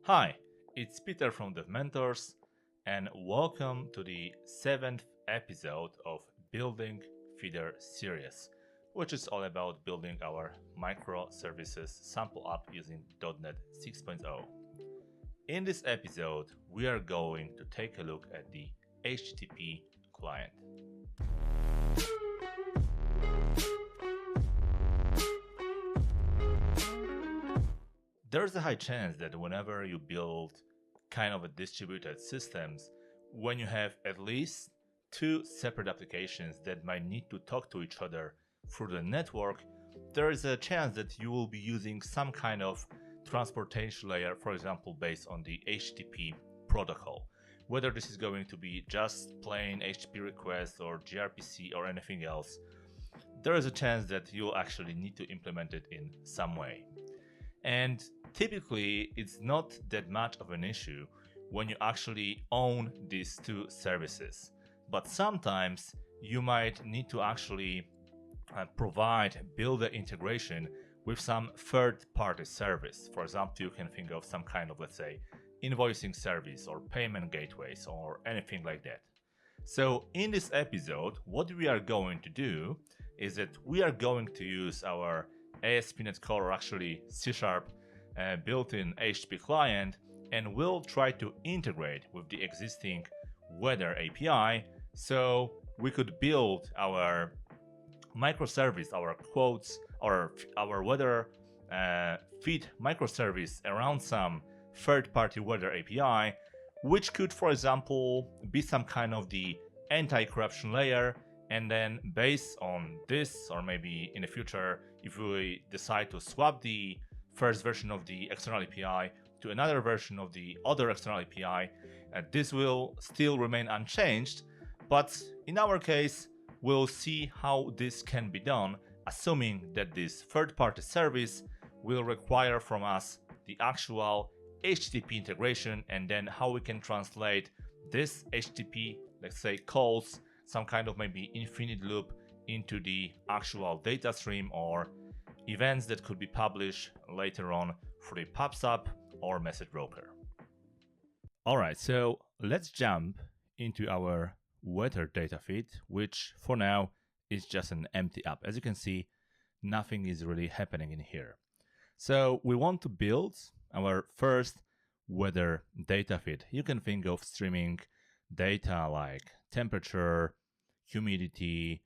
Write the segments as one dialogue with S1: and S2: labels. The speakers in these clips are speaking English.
S1: Hi, it's Peter from Dev Mentors, and welcome to the 7th episode of Building FeedR series, which is all about building our microservices sample app using .NET 6.0. In this episode, we are going to take a look at the HTTP client. There's a high chance that whenever you build kind of a distributed systems, when you have at least two separate applications that might need to talk to each other through the network, there is a chance that you will be using some kind of transportation layer, for example, based on the HTTP protocol. Whether this is going to be just plain HTTP request or gRPC or anything else, there is a chance that you'll actually need to implement it in some way. And typically, it's not that much of an issue when you actually own these two services. But sometimes you might need to actually build the integration with some third-party service. For example, you can think of some kind of, let's say, invoicing service or payment gateways or anything like that. So in this episode, what we are going to do is that we are going to use our ASP.NET Core, or actually C# built-in HTTP client, and we'll try to integrate with the existing Weather API so we could build our microservice, our quotes, or our Weather feed microservice around some third-party Weather API, which could, for example, be some kind of the anti-corruption layer. And then based on this, or maybe in the future, if we decide to swap the first version of the external API to another version of the other external API, this will still remain unchanged. But in our case, we'll see how this can be done, assuming that this third-party service will require from us the actual HTTP integration, and then how we can translate this HTTP, let's say, calls, some kind of maybe infinite loop, into the actual data stream or events that could be published later on through the PubSub or message broker. Alright, so let's jump into our weather data feed, which for now is just an empty app. As you can see, nothing is really happening in here. So we want to build our first weather data feed. You can think of streaming data like temperature, humidity,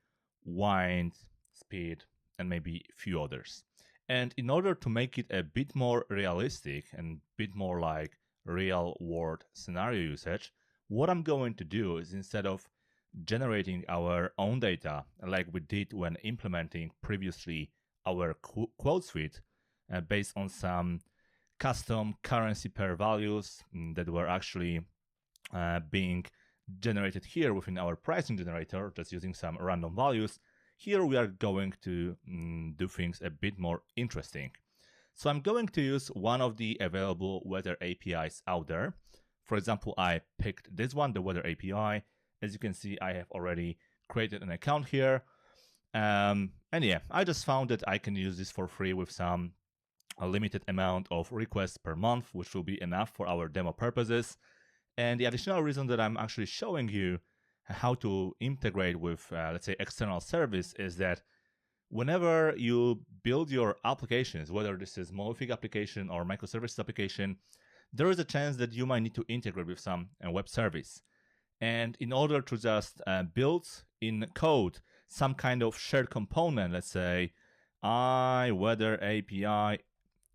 S1: wind, speed, and maybe a few others. And in order to make it a bit more realistic and a bit more like real world scenario usage, what I'm going to do is, instead of generating our own data like we did when implementing previously our quote suite based on some custom currency pair values that were actually being generated here within our pricing generator, just using some random values, here we are going to do things a bit more interesting. So I'm going to use one of the available weather APIs out there. For example, I picked this one, the Weather API. As you can see, I have already created an account here. And yeah, I just found that I can use this for free with a limited amount of requests per month, which will be enough for our demo purposes. And the additional reason that I'm actually showing you how to integrate with, let's say, external service is that whenever you build your applications, whether this is monolithic application or microservices application, there is a chance that you might need to integrate with some web service. And in order to just build in code some kind of shared component, let's say Weather API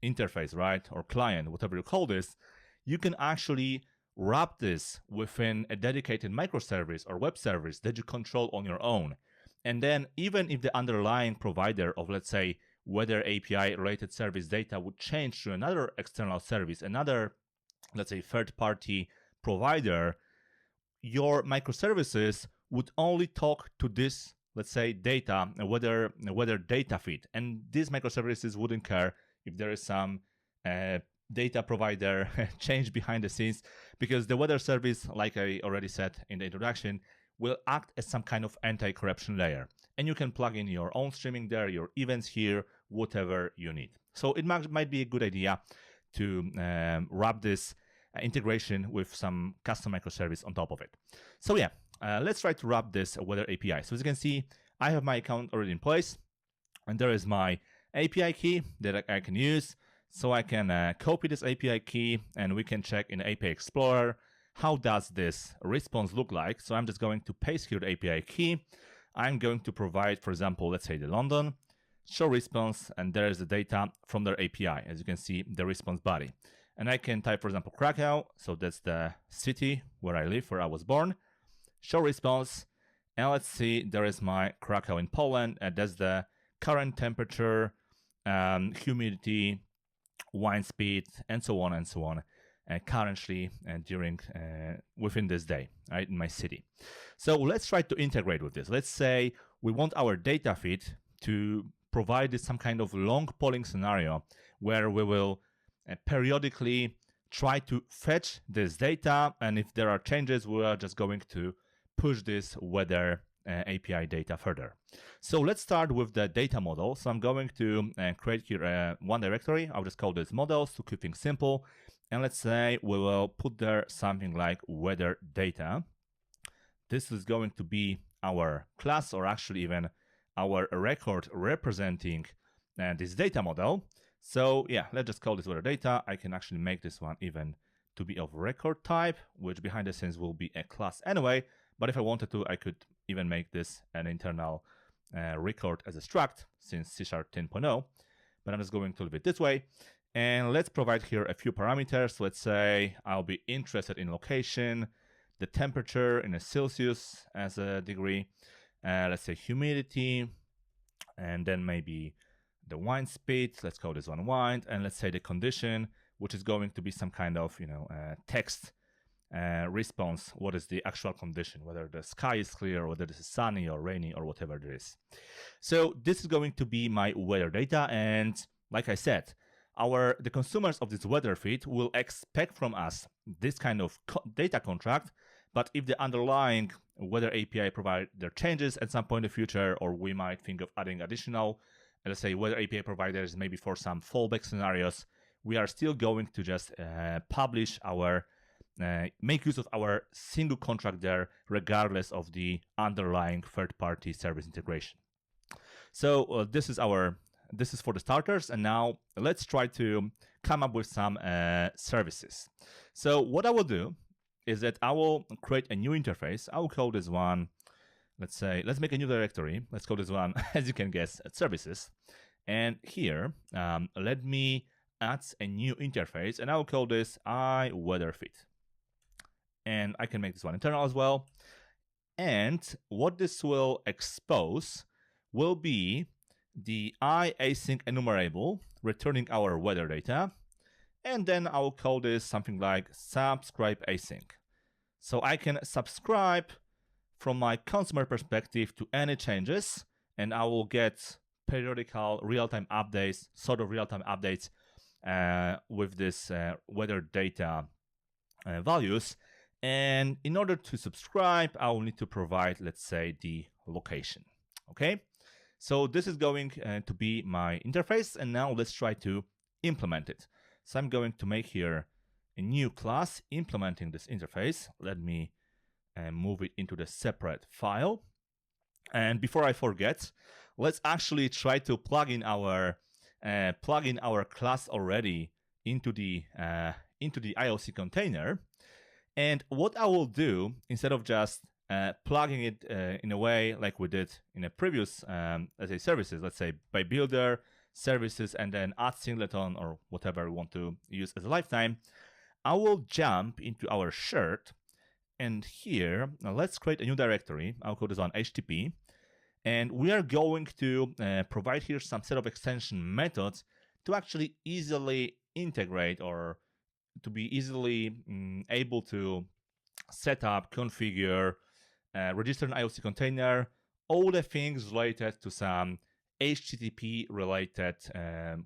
S1: interface, right, or client, whatever you call this, you can actually wrap this within a dedicated microservice or web service that you control on your own. And then even if the underlying provider of, let's say, Weather API related service data would change to another external service, another, let's say, third-party provider, your microservices would only talk to this, let's say, data, weather data feed. And these microservices wouldn't care if there is some data provider change behind the scenes, because the weather service, like I already said in the introduction, will act as some kind of anti-corruption layer. And you can plug in your own streaming there, your events here, whatever you need. So it might be a good idea to wrap this integration with some custom microservice on top of it. So yeah, let's try to wrap this weather API. So as you can see, I have my account already in place, and there is my API key that I can use. So I can copy this API key, and we can check in API Explorer, how does this response look like? So I'm just going to paste here the API key. I'm going to provide, for example, let's say the London, show response, and there is the data from their API. As you can see, the response body. And I can type, for example, Krakow. So that's the city where I live, where I was born. Show response. And let's see, there is my Krakow in Poland. And that's the current temperature, humidity, wind speed, and so on and so on. Currently during within this day, right, in my city. So let's try to integrate with this. Let's say we want our data feed to provide some kind of long polling scenario where we will periodically try to fetch this data, and if there are changes, we are just going to push this weather API data further. So let's start with the data model. So I'm going to create here one directory. I'll just call this models to keep things simple. And let's say we will put there something like weather data. This is going to be our class, or actually even our record representing this data model. So yeah, let's just call this weather data. I can actually make this one even to be of record type, which behind the scenes will be a class anyway. But if I wanted to, I could even make this an internal record as a struct since C# 10.0. But I'm just going to leave it this way. And let's provide here a few parameters. Let's say I'll be interested in location, the temperature in a Celsius as a degree, let's say humidity, and then maybe the wind speed. Let's call this one wind, and let's say the condition, which is going to be some kind of text response. What is the actual condition? Whether the sky is clear, whether this is sunny or rainy or whatever it is. So this is going to be my weather data, and like I said, the consumers of this weather feed will expect from us this kind of data contract. But if the underlying weather API provide their changes at some point in the future, or we might think of adding additional, let's say, weather API providers, maybe for some fallback scenarios, we are still going to just publish our, make use of our single contract there, regardless of the underlying third-party service integration. So this is for the starters, and now let's try to come up with some services. So what I will do is that I will create a new interface. I will call this one, let's make a new directory. Let's call this one, as you can guess, services. And here, let me add a new interface, and I will call this WeatherFeed. And I can make this one internal as well. And what this will expose will be the async enumerable returning our weather data, and then I will call this something like subscribe async. So I can subscribe from my consumer perspective to any changes, and I will get periodical real-time updates, with this weather data values. And in order to subscribe, I will need to provide, let's say, the location. Okay. So this is going to be my interface, and now let's try to implement it. So I'm going to make here a new class implementing this interface. Let me move it into the separate file. And before I forget, let's actually try to plug in our class already into the IOC container. And what I will do, instead of just plugging it in a way like we did in a previous, let's say, services, let's say by builder, services, and then add singleton or whatever we want to use as a lifetime, I will jump into our shirt, and here, now let's create a new directory. I'll call this one HTTP, and we are going to provide here some set of extension methods to actually easily integrate, or to be easily able to set up, configure, register an IOC container, all the things related to some HTTP related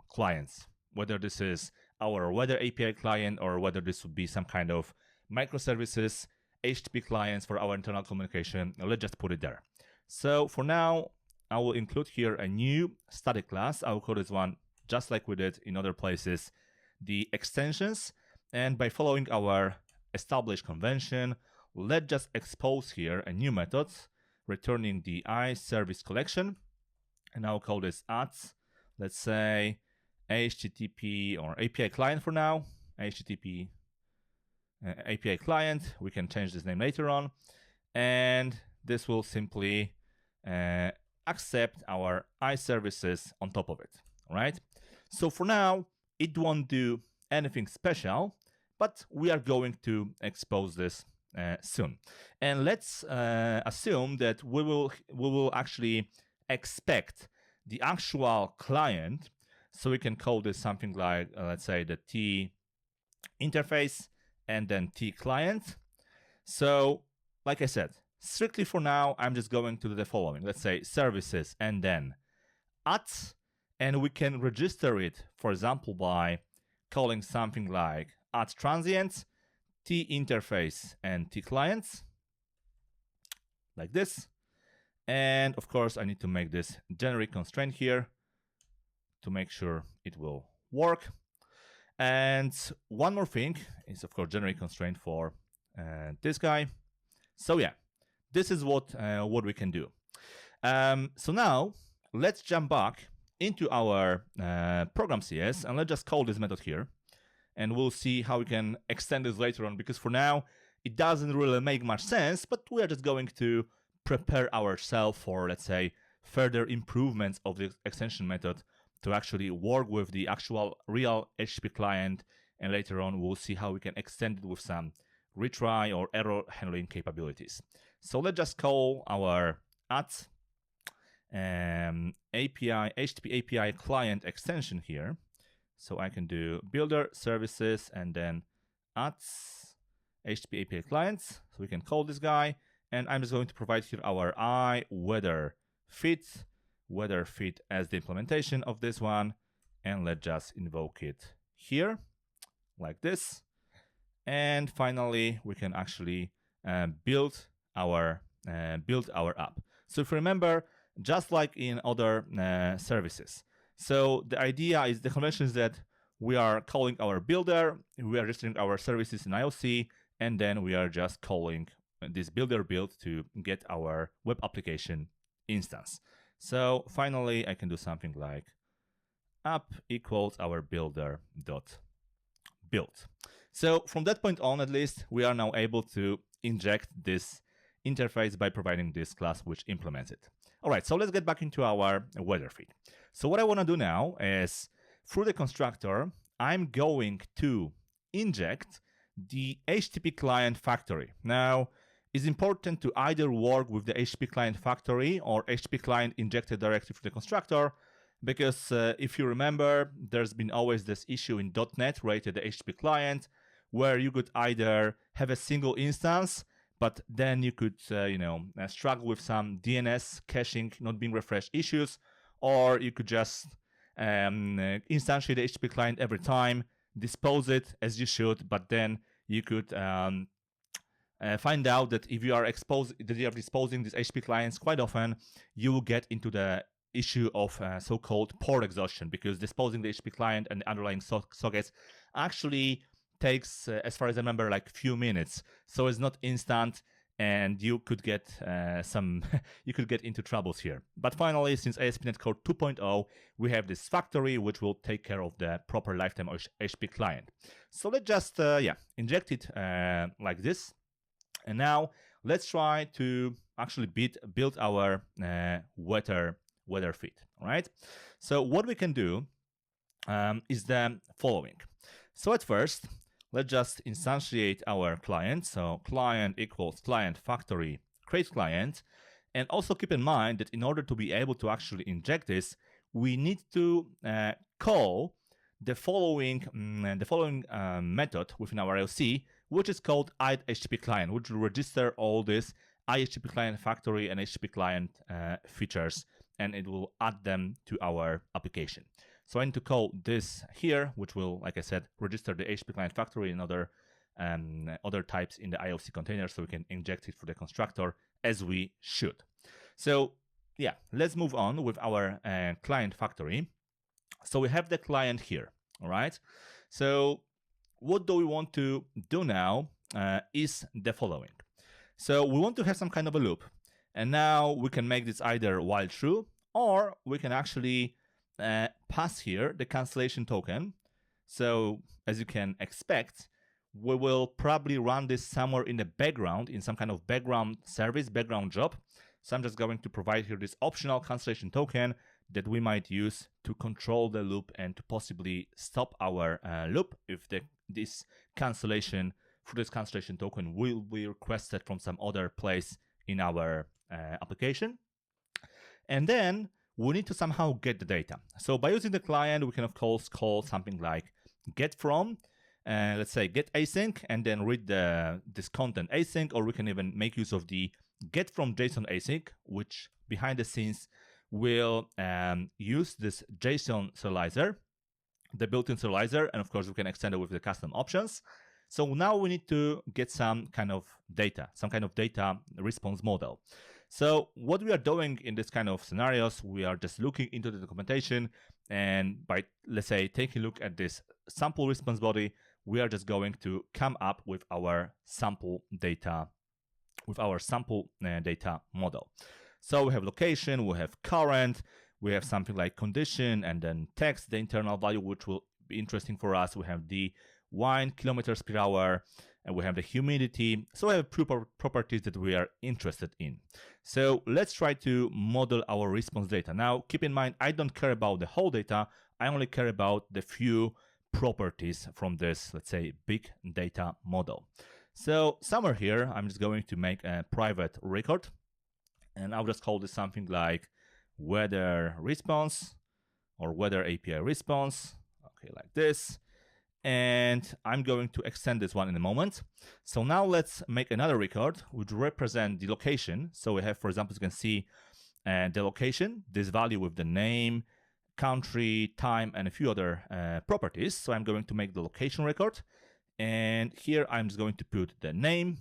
S1: clients, whether this is our weather API client or whether this would be some kind of microservices, HTTP clients for our internal communication. Let's just put it there. So for now, I will include here a new static class. I will call this one just like we did in other places, the extensions, and by following our established convention, let's just expose here a new method returning the iService collection, and I'll call this ads, let's say HTTP or API client for now, HTTP API client. We can change this name later on, and this will simply accept our iServices on top of it, right? So for now, it won't do anything special, but we are going to expose this soon. And let's assume that we will actually expect the actual client. So we can call this something like, let's say, the T interface and then T client. So like I said, strictly for now, I'm just going to do the following. Let's say services and then ads, and we can register it, for example, by calling something like add transients, T interface and T clients, like this. And of course, I need to make this generic constraint here to make sure it will work. And one more thing is, of course, generic constraint for this guy. So yeah, this is what we can do. So now let's jump back into our program CS, and let's just call this method here, and we'll see how we can extend this later on, because for now it doesn't really make much sense, but we are just going to prepare ourselves for, let's say, further improvements of the extension method to actually work with the actual real HTTP client, and later on we'll see how we can extend it with some retry or error handling capabilities. So let's just call our ads API, HTTP API client extension here. So I can do builder services and then ads HTTP API clients. So we can call this guy, and I'm just going to provide here our WeatherFeed as the implementation of this one, and let's just invoke it here like this. And finally, we can actually build our app. So if you remember, just like in other services, so the idea is, the convention is that we are calling our builder, we are registering our services in IOC, and then we are just calling this builder build to get our web application instance. So finally, I can do something like app equals our builder dot build. So from that point on, at least, we are now able to inject this interface by providing this class which implements it. All right, so let's get back into our WeatherFeed. So what I want to do now is, through the constructor, I'm going to inject the HTTP client factory. Now, it's important to either work with the HTTP client factory or HTTP client injected directly through the constructor, because if you remember, there's been always this issue in .NET related to the HTTP client, where you could either have a single instance, but then you could struggle with some DNS caching not being refreshed issues, or you could just instantiate the HTTP client every time, dispose it as you should, but then you could find out that if you are disposing these HTTP clients quite often, you will get into the issue of so-called port exhaustion, because disposing the HTTP client and the underlying sockets actually takes, as far as I remember, like few minutes. So it's not instant, and you could get you could get into troubles here. But finally, since ASP.NET Core 2.0, we have this factory which will take care of the proper lifetime HTTP client. So let's just inject it like this. And now let's try to actually build our WeatherFeed. All right. So what we can do is the following. So at first, let's just instantiate our client. So client equals client factory create client. And also keep in mind that in order to be able to actually inject this, we need to call the following method within our IOC, which is called add-HTTP client, which will register all this iHTTP client factory and HTTP client features, and it will add them to our application. So I need to call this here, which will, like I said, register the HTTP client factory and other types in the IOC container, so we can inject it through the constructor as we should. So yeah, let's move on with our client factory. So we have the client here, all right? So what do we want to do now is the following. So we want to have some kind of a loop. And now we can make this either while true, or we can actually pass here the cancellation token. So as you can expect, we will probably run this somewhere in the background, in some kind of background service, background job. So I'm just going to provide here this optional cancellation token that we might use to control the loop and to possibly stop our loop if this cancellation through this cancellation token will be requested from some other place in our application. And then we need to somehow get the data. So by using the client, we can of course call something like get from, let's say get async, and then read this content async, or we can even make use of the get from JSON async, which behind the scenes will use this JSON serializer, the built-in serializer, and of course we can extend it with the custom options. So now we need to get some kind of data, some kind of data response model. So what we are doing in this kind of scenarios, we are just looking into the documentation, and by, let's say, taking a look at this sample response body, we are just going to come up with our sample data, data model. So we have location, we have current, we have something like condition, and then text, the internal value, which will be interesting for us. We have the wind, kilometers per hour, and we have the humidity. So we have properties that we are interested in. So let's try to model our response data. Now, keep in mind, I don't care about the whole data. I only care about the few properties from this, let's say, big data model. So somewhere here, I'm just going to make a private record, and I'll just call this something like weather response or weather API response. Okay, like this. And I'm going to extend this one in a moment. So now let's make another record which represent the location. So we have, for example, as you can see the location, this value with the name, country, time, and a few other properties. So I'm going to make the location record. And here I'm just going to put the name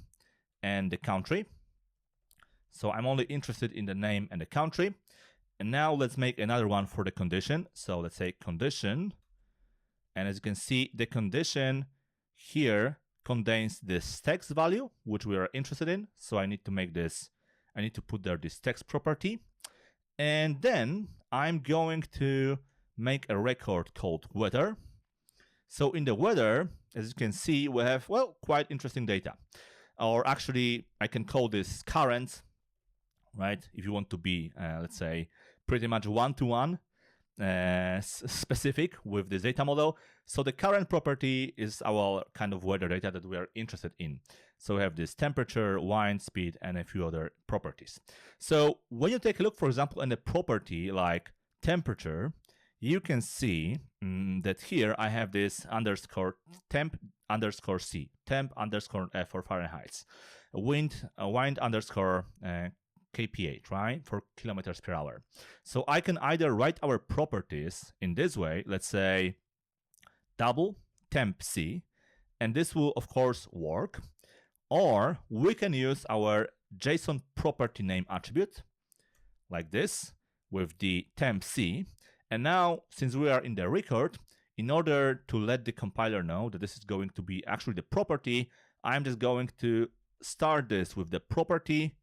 S1: and the country. So I'm only interested in the name and the country. And now let's make another one for the condition. So let's say condition. And as you can see, the condition here contains this text value, which we are interested in. So I need to make this, I need to put there this text property. And then I'm going to make a record called weather. So in the weather, as you can see, we have, well, quite interesting data. Or actually, I can call this current, right? If you want to be, let's say, pretty much one-to-one specific with this data model. So the current property is our kind of weather data that we are interested in. So we have this temperature, wind speed, and a few other properties. So when you take a look, for example, in a property like temperature, you can see that here I have this underscore temp underscore C, temp underscore F for Fahrenheit, wind underscore kph, right, for kilometers per hour. So I can either write our properties in this way, let's say double temp C, and this will of course work, or we can use our JSON property name attribute like this with the temp C. And now, since we are in the record, in order to let the compiler know that this is going to be actually the property, I'm just going to start this with the property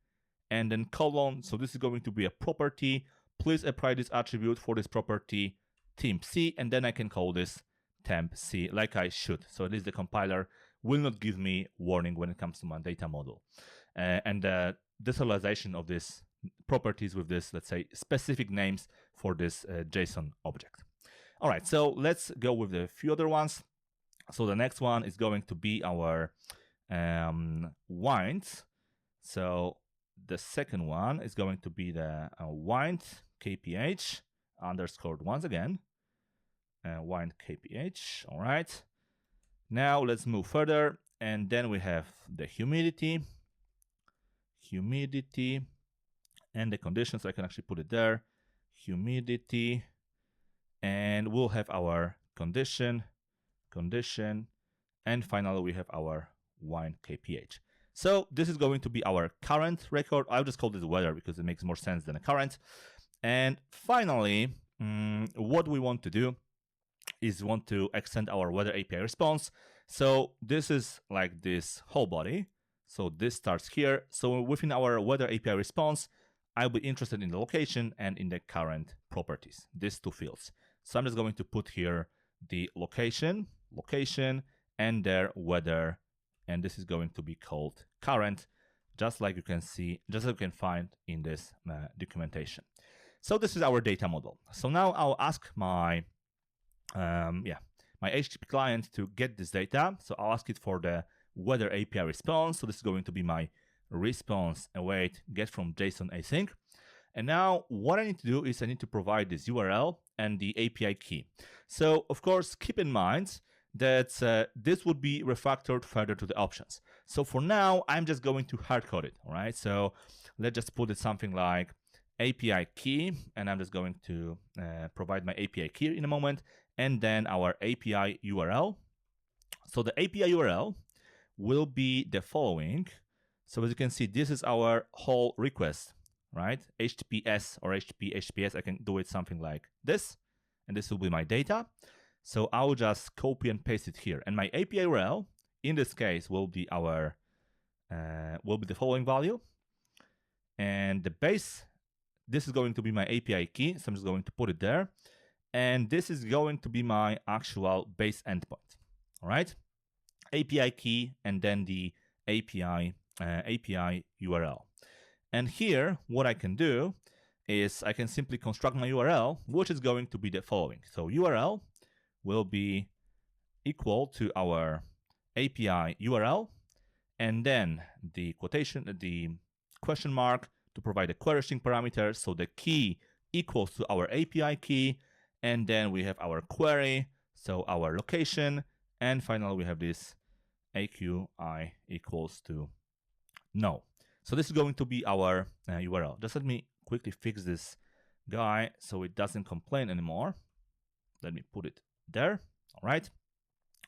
S1: and then colon. So this is going to be a property. Please apply this attribute for this property temp C, and then I can call this temp C like I should. So at least the compiler will not give me warning when it comes to my data model. And the serialization of this properties with this, let's say, specific names for this JSON object. All right, so let's go with a few other ones. So the next one is going to be our wind. So the second one is going to be the wind kph underscored once again. Wind kph, all right. Now let's move further, and then we have the humidity, and the condition, so I can actually put it there, humidity, and we'll have our condition, and finally we have our wind kph. So this is going to be our current record. I'll just call this weather because it makes more sense than a current. And finally, what we want to do is want to extend our weather API response. So this is like this whole body. So this starts here. So within our weather API response, I'll be interested in the location and in the current properties, these two fields. So I'm just going to put here the location, and their weather, and this is going to be called current, just like you can see, just like you can find in this documentation. So this is our data model. So now I'll ask my my HTTP client to get this data. So I'll ask it for the weather API response. So this is going to be my response await get from JSON async. And now what I need to do is I need to provide this URL and the API key. So of course, keep in mind that this would be refactored further to the options. So for now, I'm just going to hard code it, all right? So let's just put it something like API key, and I'm just going to provide my API key in a moment, and then our API URL. So the API URL will be the following. So as you can see, this is our whole request, right? HTTPS or HTTPS, I can do it something like this, and this will be my data. So I'll just copy and paste it here, and my API URL in this case will be our the following value, and the base. This is going to be my API key, so I'm just going to put it there, and this is going to be my actual base endpoint. All right, API key, and then the API URL. And here, what I can do is I can simply construct my URL, which is going to be the following. So URL will be equal to our API URL, and then the quotation, the question mark to provide a query string parameter. So the key equals to our API key, and then we have our query, so our location, and finally we have this AQI equals to no. So this is going to be our URL. Just let me quickly fix this guy so it doesn't complain anymore. Let me put it there. All right.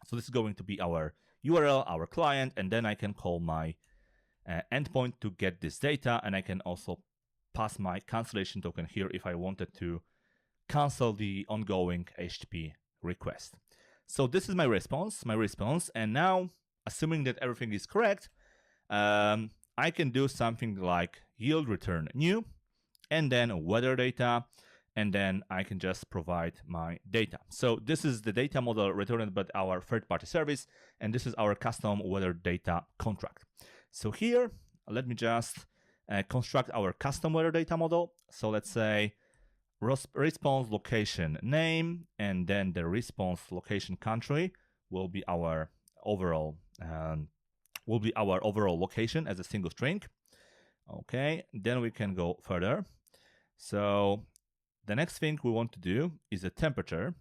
S1: So this is going to be our URL, our client, and then I can call my endpoint to get this data, and I can also pass my cancellation token here if I wanted to cancel the ongoing HTTP request. So this is my response, and now, assuming that everything is correct, I can do something like yield return new, and then weather data, and then I can just provide my data. So this is the data model returned by our third-party service, and this is our custom weather data contract. So here, let me just construct our custom weather data model. So let's say response location name, and then the response location country will be our overall location as a single string. Okay, then we can go further. So the next thing we want to do is the temperature.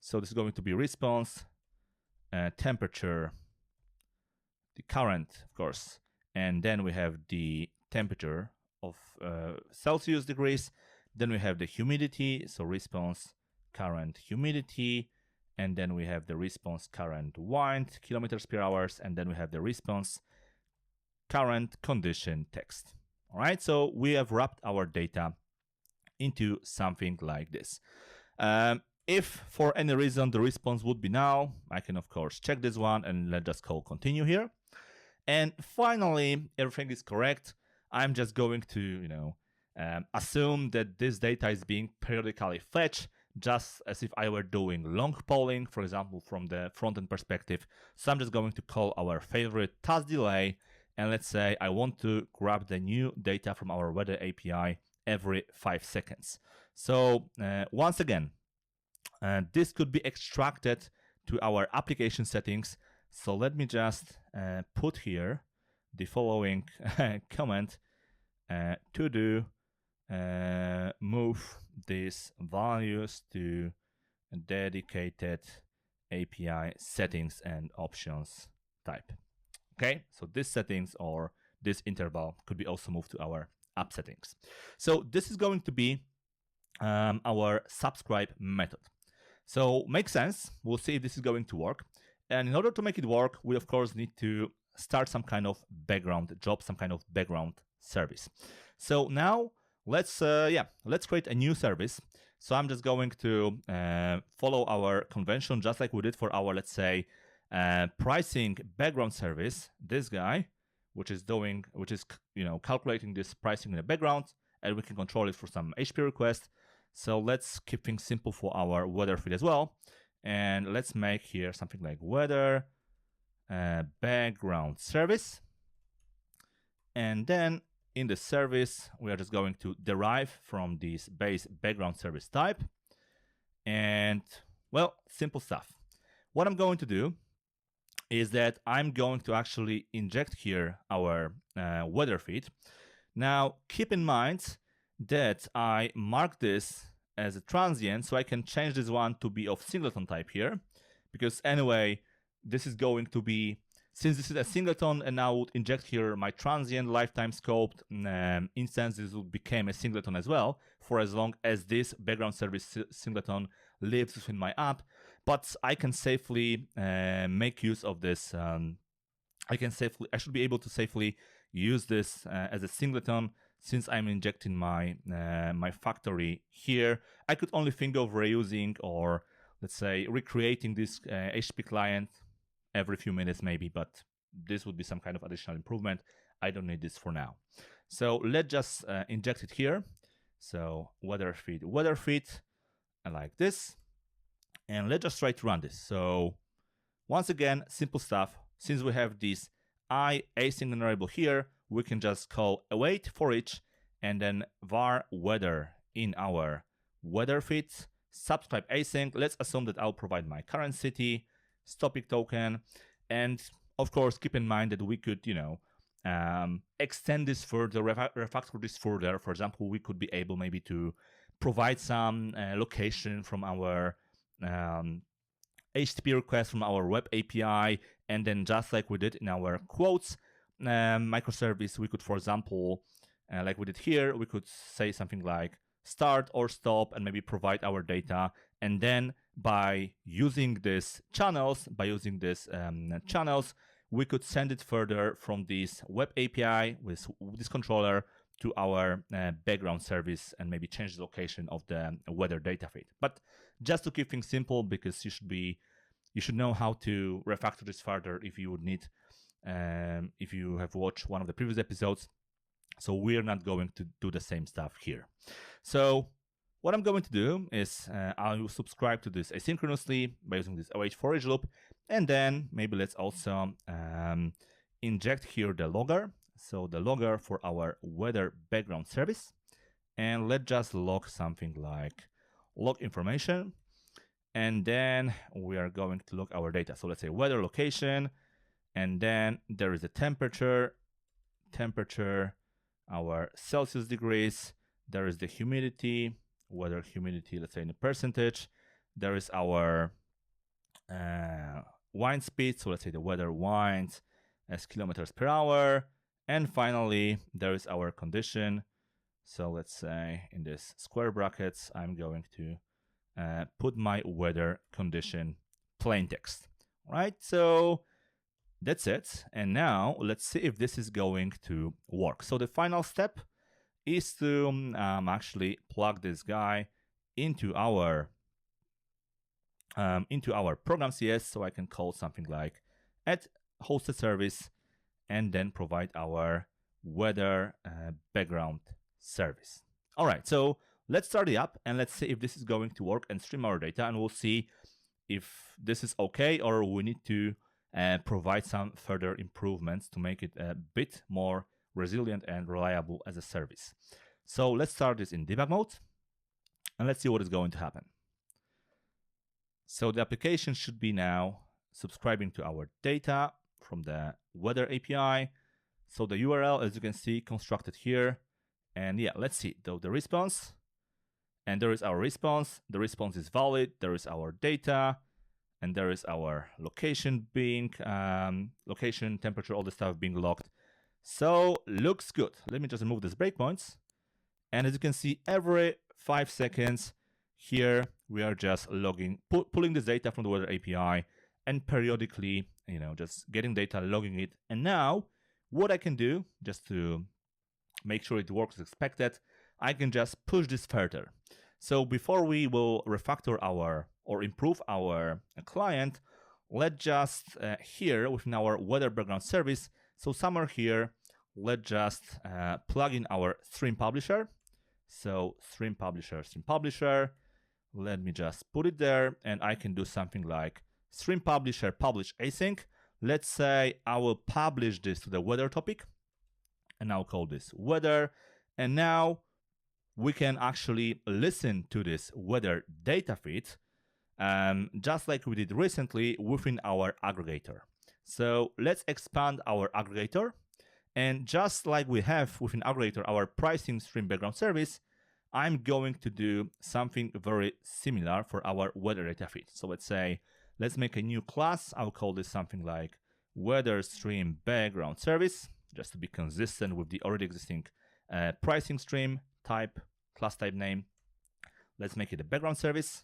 S1: So this is going to be response temperature, the current, of course, and then we have the temperature of Celsius degrees. Then we have the humidity, so response current humidity, and then we have the response current wind, kilometers per hour, and then we have the response current condition text. All right, so we have wrapped our data into something like this. If for any reason the response would be null, I can of course check this one, and let's just call continue here. And finally, everything is correct. I'm just going to, assume that this data is being periodically fetched, just as if I were doing long polling, for example, from the front-end perspective. So I'm just going to call our favorite task delay, and let's say I want to grab the new data from our weather API every 5 seconds. So once again, this could be extracted to our application settings. So let me just put here the following comment to do move these values to dedicated API settings and options type. Okay, so this settings or this interval could be also moved to our app settings. So this is going to be our subscribe method. So makes sense. We'll see if this is going to work. And in order to make it work, we of course need to start some kind of background job, some kind of background service. So now let's create a new service. So I'm just going to follow our convention, just like we did for our, let's say, pricing background service, this guy, which is calculating this pricing in the background, and we can control it for some HTTP request. So let's keep things simple for our weather feed as well. And let's make here something like weather background service. And then in the service, we are just going to derive from this base background service type. And well, simple stuff. What I'm going to do is that I'm going to actually inject here our weather feed. Now, keep in mind that I mark this as a transient, so I can change this one to be of singleton type here, because anyway, this is going to be, since this is a singleton, and I would inject here my transient lifetime scoped instance, this will become a singleton as well, for as long as this background service singleton lives within my app. But I can safely make use of this. I should be able to safely use this as a singleton, since I'm injecting my my factory here. I could only think of reusing, or let's say recreating this HTTP client every few minutes maybe, but this would be some kind of additional improvement. I don't need this for now. So let's just inject it here. So WeatherFeed, like this. And let's just try to run this. So once again, simple stuff. Since we have this async variable here, we can just call await for each, and then var weather in our weather feed, subscribe async. Let's assume that I'll provide my current city, topic token, and of course keep in mind that we could, extend this further, refactor this further. For example, we could be able maybe to provide some location from our HTTP request from our web API, and then just like we did in our quotes microservice, we could, for example, like we did here, we could say something like start or stop and maybe provide our data, and then by using these channels, we could send it further from this web API with this controller to our background service, and maybe change the location of the weather data feed. But just to keep things simple, because you should know how to refactor this further if you would need, if you have watched one of the previous episodes. So we're not going to do the same stuff here. So what I'm going to do is I will subscribe to this asynchronously by using this await for each loop, and then maybe let's also inject here the logger. So the logger for our weather background service, and let's just log something like log information, and then we are going to log our data. So let's say weather location, and then there is a temperature, our Celsius degrees, there is the humidity, weather humidity, let's say in a percentage, there is our wind speed, so let's say the weather winds as kilometers per hour, and finally there is our condition. So let's say in this square brackets, I'm going to put my weather condition plain text. Right, so that's it. And now let's see if this is going to work. So the final step is to actually plug this guy into our program CS. So I can call something like add hosted service, and then provide our weather background service. All right, so let's start it up and let's see if this is going to work and stream our data, and we'll see if this is okay or we need to provide some further improvements to make it a bit more resilient and reliable as a service. So let's start this in debug mode, and let's see what is going to happen. So the application should be now subscribing to our data from the weather API. So the URL, as you can see, constructed here. And yeah, let's see the response. And there is our response. The response is valid. There is our data, and there is our location being location, temperature, all the stuff being logged. So looks good. Let me just remove these breakpoints. And as you can see, every 5 seconds here we are just logging, pulling this data from the weather API, and periodically, just getting data, logging it. And now what I can do, just to make sure it works as expected, I can just push this further. So before we will refactor our or improve our client, let's just here within our weather background service, so somewhere here, let's just plug in our stream publisher. So stream publisher, let me just put it there, and I can do something like stream publisher publish async. Let's say I will publish this to the weather topic, and I'll call this weather. And now we can actually listen to this weather data feed, just like we did recently within our aggregator. So let's expand our aggregator. And just like we have within aggregator, our pricing stream background service, I'm going to do something very similar for our weather data feed. So let's make a new class. I'll call this something like weather stream background service, just to be consistent with the already existing pricing stream type, class type name. Let's make it a background service.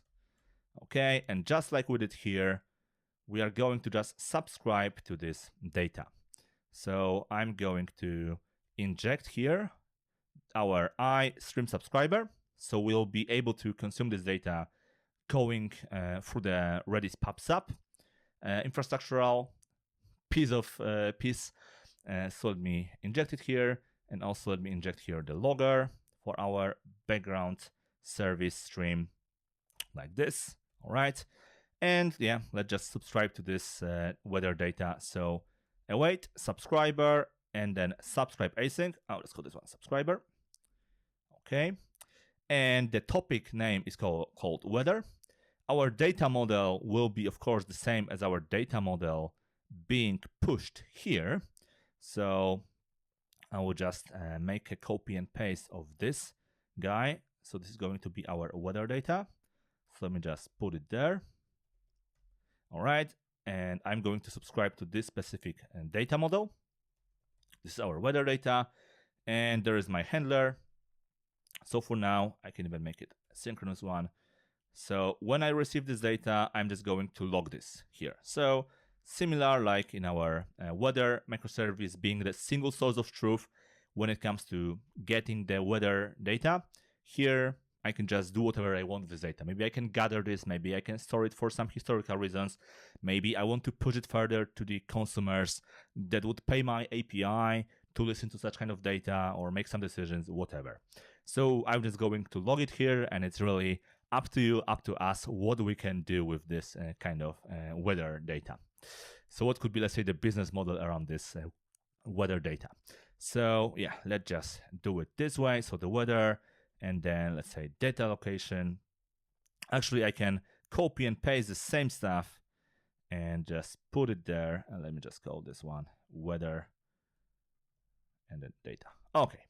S1: Okay, and just like we did here, we are going to just subscribe to this data. So I'm going to inject here our iStream subscriber. So we'll be able to consume this data going through the Redis PubSub infrastructural piece. So let me inject it here, and also let me inject here the logger for our background service stream like this. All right. And yeah, let's just subscribe to this weather data. So await subscriber and then subscribe async. Oh, let's call this one subscriber. Okay. And the topic name is called weather. Our data model will be, of course, the same as our data model being pushed here. So I will just make a copy and paste of this guy. So this is going to be our weather data. So let me just put it there. All right. And I'm going to subscribe to this specific data model. This is our weather data. And there is my handler. So for now, I can even make it a synchronous one. So when I receive this data, I'm just going to log this here. So similar like in our weather microservice being the single source of truth when it comes to getting the weather data, here I can just do whatever I want with this data. Maybe I can gather this, maybe I can store it for some historical reasons, maybe I want to push it further to the consumers that would pay my API to listen to such kind of data or make some decisions, whatever. So I'm just going to log it here, and it's really up to you, up to us, what we can do with this kind of weather data. So what could be, let's say, the business model around this weather data? So yeah, let's just do it this way. So the weather, and then let's say data location. Actually, I can copy and paste the same stuff and just put it there. And let me just call this one weather and then data. Okay,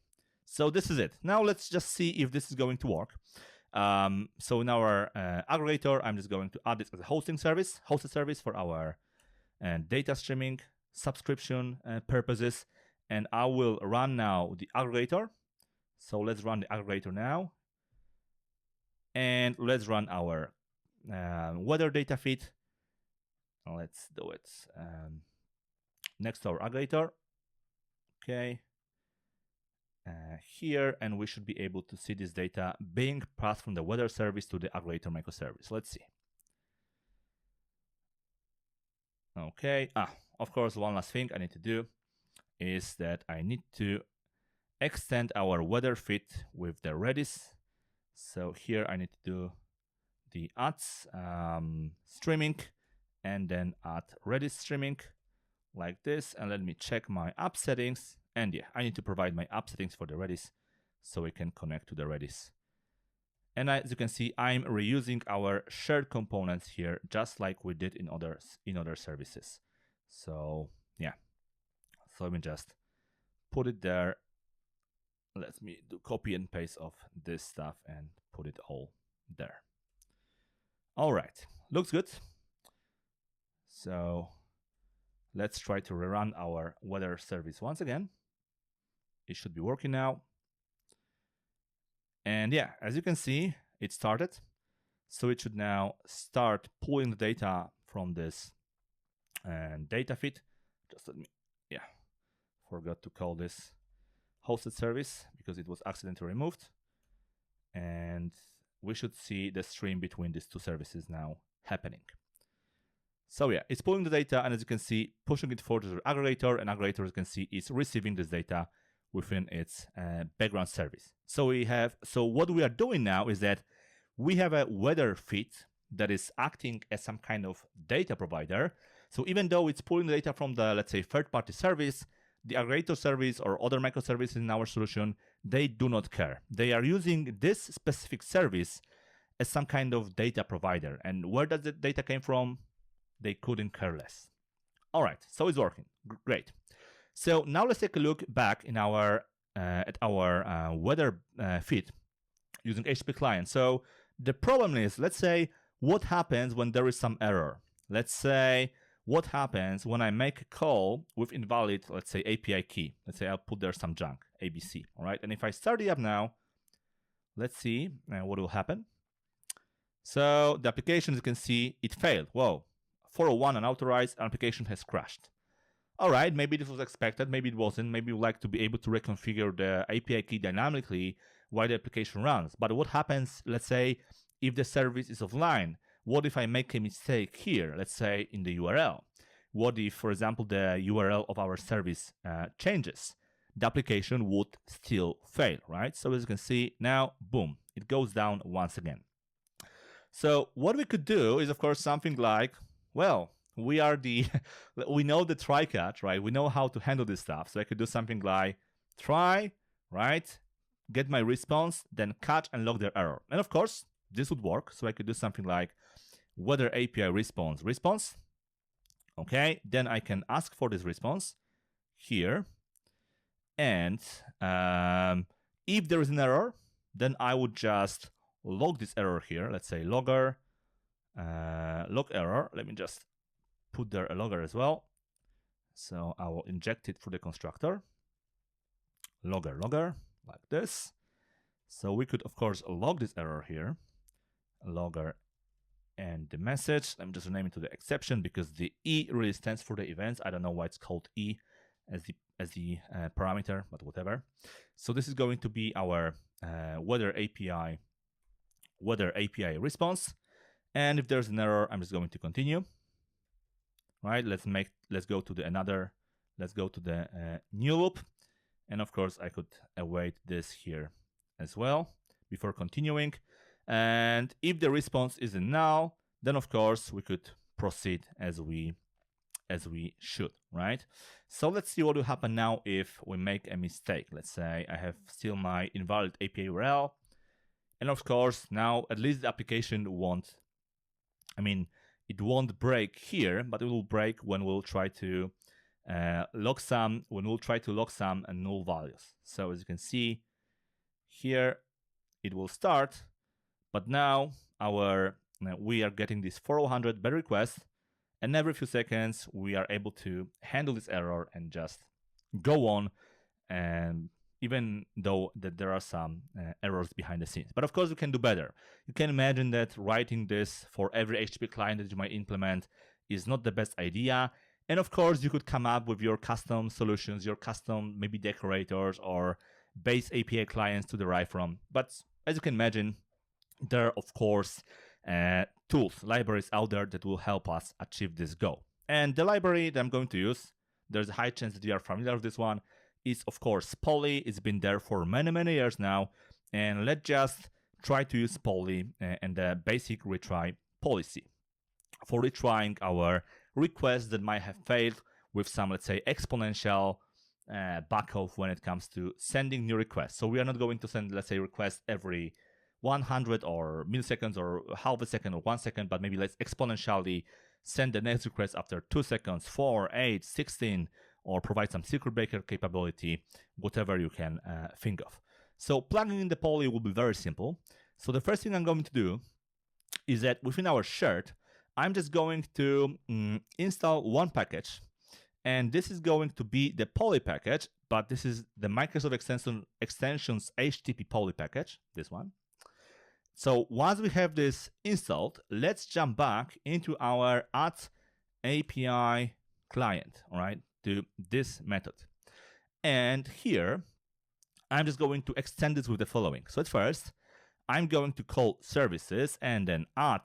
S1: so this is it. Now let's just see if this is going to work. So in our aggregator, I'm just going to add this as a hosted service for our data streaming subscription purposes. And I will run now the aggregator. So let's run the aggregator now. And let's run our weather data feed. Let's do it next to our aggregator. Okay. Here, and we should be able to see this data being passed from the weather service to the aggregator microservice. Let's see. Okay. Of course, one last thing I need to do is that I need to extend our weather feed with the Redis. So here I need to do the ads streaming and then add Redis streaming like this. And let me check my app settings. And yeah, I need to provide my app settings for the Redis so we can connect to the Redis. And as you can see, I'm reusing our shared components here, just like we did in other services. So yeah, so let me just put it there. Let me do copy and paste of this stuff and put it all there. All right, looks good. So let's try to rerun our weather service once again. It should be working now. And yeah, as you can see, it started. So it should now start pulling the data from this data feed. Just let me, forgot to call this hosted service because it was accidentally removed. And we should see the stream between these two services now happening. So yeah, it's pulling the data, and as you can see, pushing it forward to the aggregator, and aggregator, as you can see, is receiving this data within its background service. So what we are doing now is that we have a WeatherFeed that is acting as some kind of data provider. So even though it's pulling the data from the, let's say, third-party service, the aggregator service or other microservices in our solution, they do not care. They are using this specific service as some kind of data provider. And where does the data came from? They couldn't care less. All right, so it's working. Great. So now let's take a look back in our at our weather feed using HTTP client. So the problem is, let's say, what happens when there is some error? Let's say, what happens when I make a call with invalid, let's say, API key? Let's say I'll put there some junk, ABC, all right? And if I start it up now, let's see what will happen. So the application, as you can see, it failed. Whoa, 401 unauthorized, application has crashed. All right, maybe this was expected, maybe it wasn't. Maybe you'd like to be able to reconfigure the API key dynamically while the application runs. But what happens, let's say, if the service is offline? What if I make a mistake here, let's say in the URL? What if, for example, the URL of our service changes? The application would still fail, right? So as you can see now, boom, it goes down once again. So what we could do is, of course, something like, well, we know the try catch, right? We know how to handle this stuff. So I could do something like try, right? Get my response, then catch and log their error. And of course, this would work. So I could do something like weather API response. Okay, then I can ask for this response here. And if there is an error, then I would just log this error here. Let's say logger, log error. Let me just put there a logger as well. So I will inject it through the constructor. Logger, like this. So we could, of course, log this error here. Logger and the message. Let me just rename it to the exception because the E really stands for the events. I don't know why it's called E as the parameter, but whatever. So this is going to be our weather API response. And if there's an error, I'm just going to continue. Right? Let's go to the new loop. And of course, I could await this here as well before continuing. And if the response is a null, then of course we could proceed as we should, right? So let's see what will happen now if we make a mistake. Let's say I have still my invalid API URL. And of course, now at least the application won't break here, but it will break when we'll try to log some null values. So as you can see here, it will start, but now we are getting this 400 better request, and every few seconds we are able to handle this error and just go on, and even though that there are some errors behind the scenes. But of course, we can do better. You can imagine that writing this for every HTTP client that you might implement is not the best idea. And of course, you could come up with your custom solutions, your custom maybe decorators or base API clients to derive from. But as you can imagine, there are, of course, tools, libraries out there that will help us achieve this goal. And the library that I'm going to use, there's a high chance that you are familiar with this one, is of course Poly. It's been there for many years now. And let's just try to use Poly and the basic retry policy for retrying our requests that might have failed with some, let's say, exponential backoff when it comes to sending new requests. So we are not going to send, let's say, requests every 100 or milliseconds or half a second or 1 second, but maybe let's exponentially send the next request after 2 seconds, 4, 8, 16, or provide some circuit breaker capability, whatever you can think of. So plugging in the Poly will be very simple. So the first thing I'm going to do is that within our shard, I'm just going to install one package. And this is going to be the Poly package, but this is the Microsoft Extensions HTTP Poly package, this one. So once we have this installed, let's jump back into our add API client, all right, to this method. And here, I'm just going to extend this with the following. So at first, I'm going to call services and then add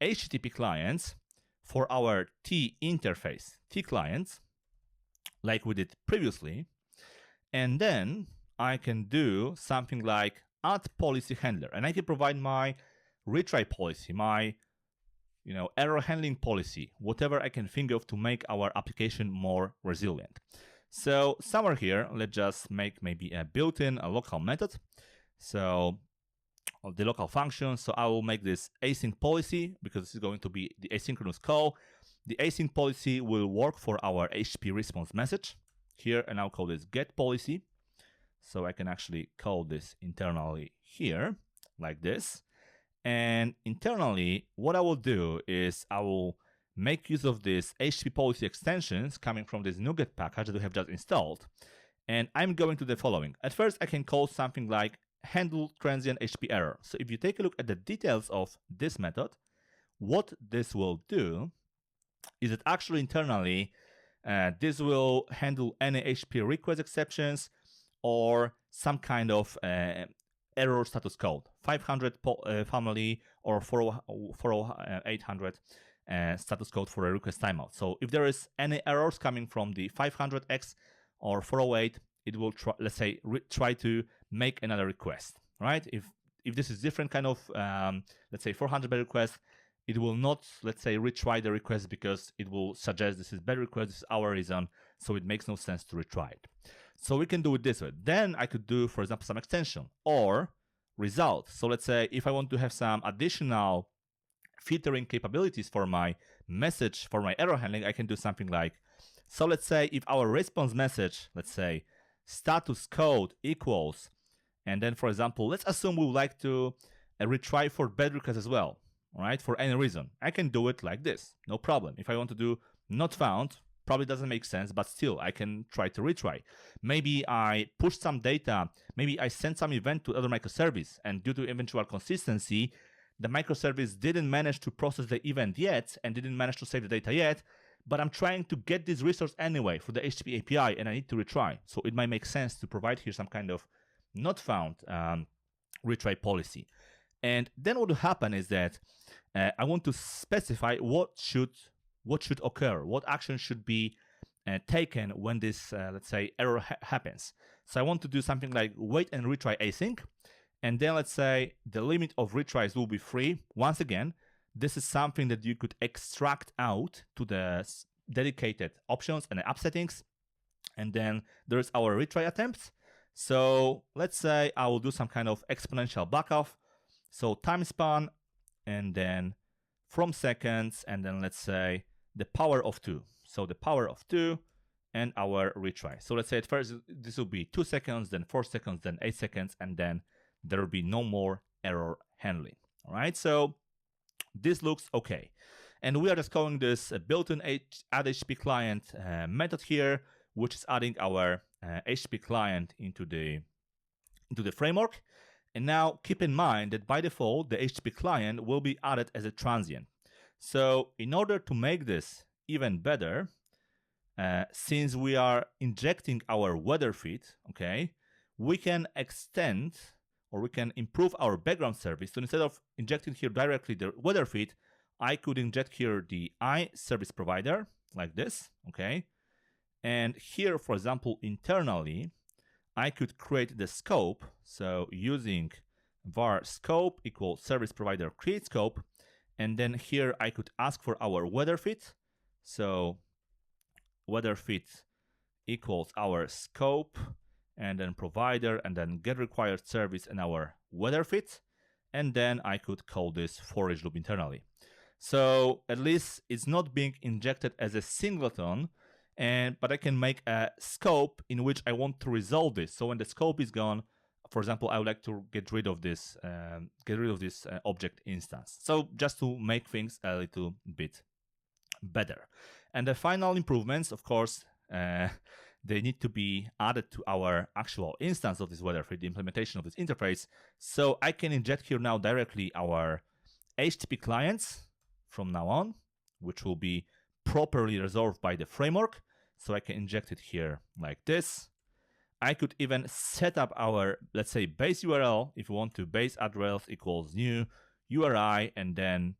S1: HTTP clients for our T interface, T clients, like we did previously. And then I can do something like add policy handler, and I can provide my retry policy, my error handling policy, whatever I can think of to make our application more resilient. So somewhere here, let's just make maybe a built-in local method. So the local function. So I will make this async policy because this is going to be the asynchronous call. The async policy will work for our HTTP response message here, and I'll call this get policy. So I can actually call this internally here like this. And internally, what I will do is I will make use of this HTTP policy extensions coming from this NuGet package that we have just installed. And I'm going to do the following. At first, I can call something like handle transient HTTP error. So if you take a look at the details of this method, what this will do is that actually internally, this will handle any HTTP request exceptions or some kind of error status code, 500 family or 800 status code for a request timeout. So if there is any errors coming from the 500X or 408, it will try, let's say, try to make another request, right? If this is different kind of, let's say 400 bad request, it will not, let's say, retry the request because it will suggest this is bad request, this is our reason, so it makes no sense to retry it. So we can do it this way. Then I could do, for example, some extension or result. So let's say if I want to have some additional filtering capabilities for my message, for my error handling, I can do something like, so let's say if our response message, let's say status code equals, and then for example, let's assume we would like to retry for bad requests as well, right? For any reason, I can do it like this, no problem. If I want to do not found, probably doesn't make sense, but still I can try to retry. Maybe I push some data, maybe I send some event to other microservice, and due to eventual consistency, the microservice didn't manage to process the event yet and didn't manage to save the data yet, but I'm trying to get this resource anyway for the HTTP API and I need to retry. So it might make sense to provide here some kind of not found retry policy. And then what will happen is that I want to specify what should occur, what action should be taken when this, let's say, error happens. So I want to do something like wait and retry async. And then let's say the limit of retries will be 3. Once again, this is something that you could extract out to the dedicated options and the app settings. And then there's our retry attempts. So let's say I will do some kind of exponential backoff. So time span, and then from seconds, and then let's say the power of 2. So the power of 2 and our retry. So let's say at first this will be 2 seconds, then 4 seconds, then 8 seconds, and then there will be no more error handling. All right, so this looks okay. And we are just calling this built-in add HTTP client method here, which is adding our HTTP client into the framework. And now keep in mind that by default, the HTTP client will be added as a transient. So in order to make this even better, since we are injecting our WeatherFeed, okay, we can extend or we can improve our background service. So instead of injecting here directly the WeatherFeed, I could inject here the service provider like this, okay? And here, for example, internally, I could create the scope. So using var scope equals service provider create scope. And then here I could ask for our WeatherFeed. So WeatherFeed equals our scope and then provider and then get required service and our WeatherFeed. And then I could call this for each loop internally. So at least it's not being injected as a singleton, but I can make a scope in which I want to resolve this. So when the scope is gone, for example, I would like to get rid of this object instance. So just to make things a little bit better. And the final improvements, of course, they need to be added to our actual instance of this WeatherFeed, the implementation of this interface. So I can inject here now directly our HTTP clients from now on, which will be properly resolved by the framework. So I can inject it here like this. I could even set up our, let's say, base URL. If you want to, base address equals new URI, and then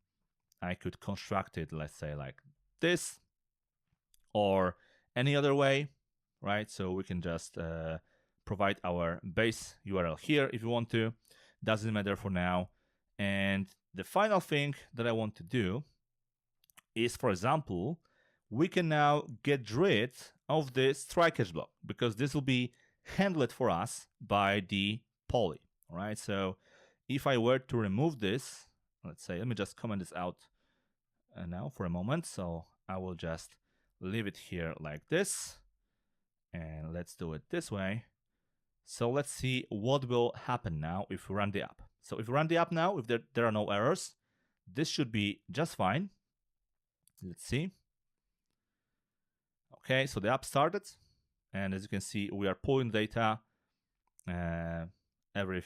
S1: I could construct it, let's say, like this, or any other way, right? So we can just provide our base URL here if you want to. Doesn't matter for now. And the final thing that I want to do is, for example, we can now get rid of the strike catch block, because this will be handled for us by the poly. All right. So if I were to remove this, let's say, let me just comment this out now for a moment. So I will just leave it here like this, and let's do it this way. So let's see what will happen now if we run the app. So if we run the app now, if there are no errors, this should be just fine. Let's see. Okay, so the app started, and as you can see, we are pulling data every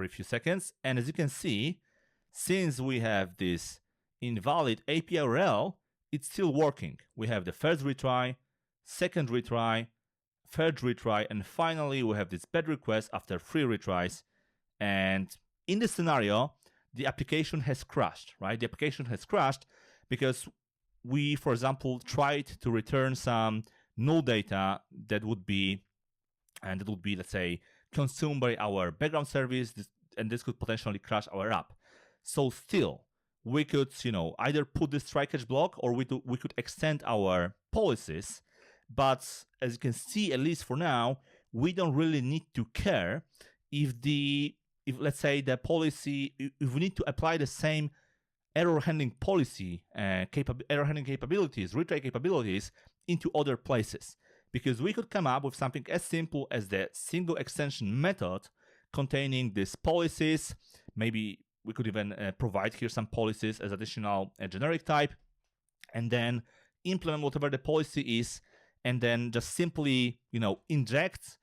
S1: few seconds. And as you can see, since we have this invalid API URL, it's still working. We have the first retry, second retry, third retry, and finally we have this bad request after 3 retries. And in this scenario, the application has crashed, right? The application has crashed because we, for example, tried to return some null data that would be, let's say, consumed by our background service, and this could potentially crash our app. So still, we could, either put this try catch block, or we could extend our policies. But as you can see, at least for now, we don't really need to care if let's say the policy, if we need to apply the same error handling policy, error handling capabilities, retry capabilities into other places, because we could come up with something as simple as the single extension method containing these policies. Maybe we could even provide here some policies as additional generic type, and then implement whatever the policy is, and then just simply, inject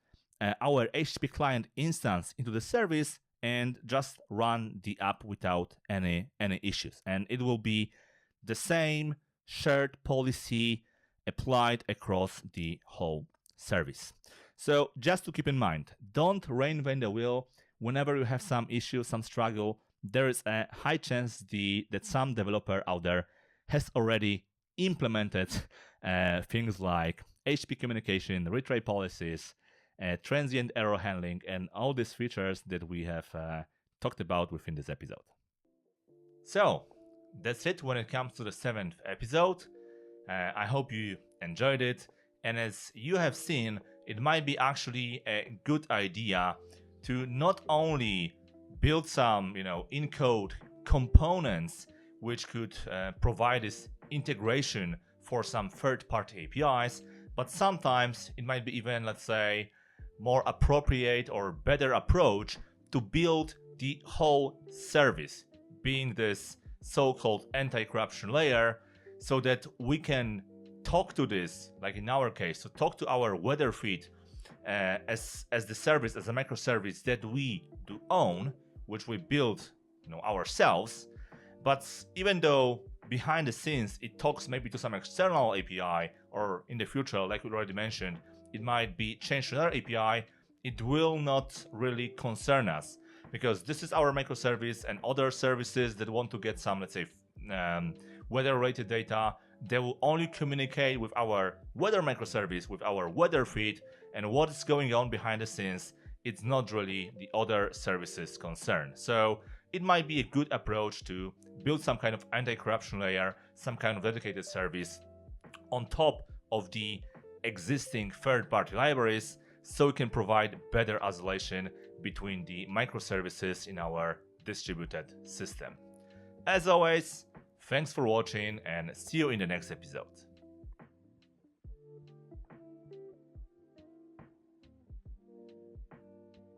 S1: our HTTP client instance into the service and just run the app without any issues. And it will be the same shared policy applied across the whole service. So just to keep in mind, don't reinvent the wheel. Whenever you have some issue, some struggle, there is a high chance that some developer out there has already implemented things like HTTP communication, retry policies, transient error handling, and all these features that we have talked about within this episode. So that's it when it comes to the 7th episode. I hope you enjoyed it, and as you have seen, it might be actually a good idea to not only build some, in-code components which could provide this integration for some third-party APIs, but sometimes it might be even, let's say, more appropriate or better approach to build the whole service, being this so-called anti-corruption layer, so that we can talk to this, like in our case, to talk to our WeatherFeed as the service, as a microservice that we do own, which we build ourselves. But even though behind the scenes it talks maybe to some external API, or in the future, like we already mentioned, it might be changed to another API, it will not really concern us, because this is our microservice, and other services that want to get some, let's say, weather-related data, they will only communicate with our weather microservice, with our weather feed, and what is going on behind the scenes, it's not really the other services concern. So it might be a good approach to build some kind of anti-corruption layer, some kind of dedicated service on top of the existing third-party libraries, so we can provide better isolation between the microservices in our distributed system. As always, thanks for watching, and see you in the next episode.